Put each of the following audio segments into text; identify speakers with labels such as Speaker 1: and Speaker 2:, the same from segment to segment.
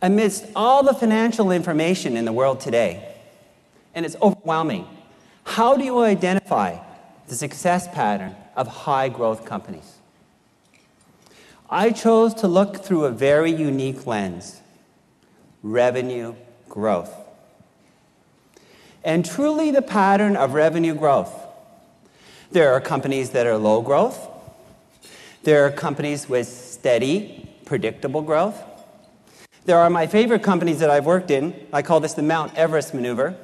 Speaker 1: Amidst all the financial information in the world today, and it's overwhelming, how do you identify the success pattern of high-growth companies? I chose to look through a very unique lens: revenue growth. And truly the pattern of revenue growth. There are companies that are low growth. There are companies with steady, predictable growth. There are my favorite companies that I've worked in. I call this the Mount Everest maneuver.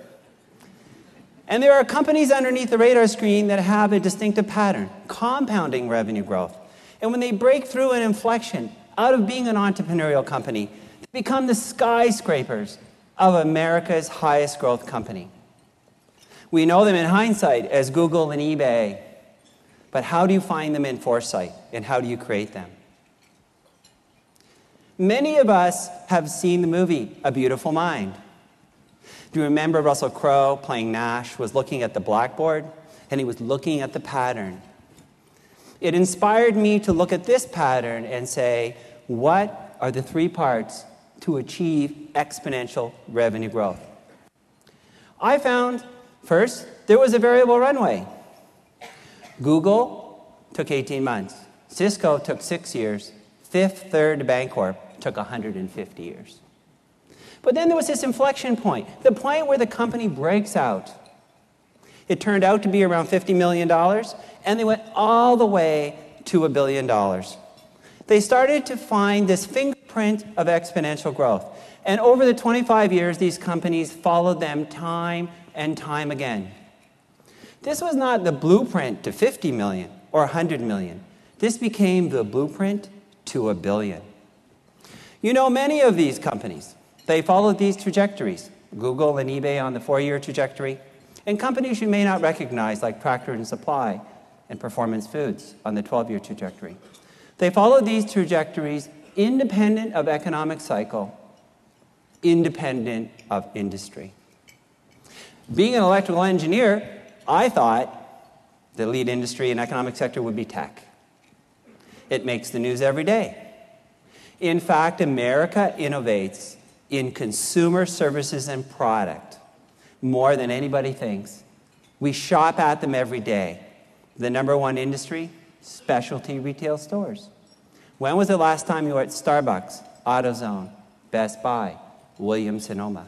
Speaker 1: And there are companies underneath the radar screen that have a distinctive pattern, compounding revenue growth. And when they break through an inflection out of being an entrepreneurial company, they become the skyscrapers of America's highest growth company. We know them in hindsight as Google and eBay, but how do you find them in foresight, and how do you create them? Many of us have seen the movie A Beautiful Mind. Do you remember Russell Crowe playing Nash was looking at the blackboard, and he was looking at the pattern? It inspired me to look at this pattern and say, what are the 3 parts to achieve exponential revenue growth? I found, first, there was a variable runway. Google took 18 months. Cisco took 6 years. Fifth Third Bancorp took 150 years. But then there was this inflection point, the point where the company breaks out. It turned out to be around $50 million, and they went all the way to $1 billion. They started to find this fingerprint of exponential growth. And over the 25 years, these companies followed them time and time again. This was not the blueprint to 50 million or 100 million. This became the blueprint to $1 billion. You know many of these companies. They followed these trajectories, Google and eBay on the 4-year trajectory, and companies you may not recognize like Procter & Supply and Performance Foods on the 12-year trajectory. They followed these trajectories independent of economic cycle, independent of industry. Being an electrical engineer, I thought the lead industry and economic sector would be tech. It makes the news every day. In fact, America innovates in consumer services and product more than anybody thinks. We shop at them every day. The #1 industry, specialty retail stores. When was the last time you were at Starbucks, AutoZone, Best Buy, Williams-Sonoma?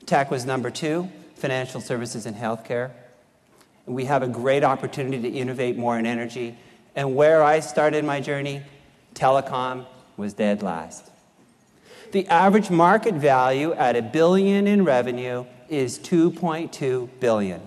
Speaker 1: Tech was #2, financial services and healthcare. We have a great opportunity to innovate more in energy. And where I started my journey, telecom was dead last. The average market value at $1 billion in revenue is $2.2 billion.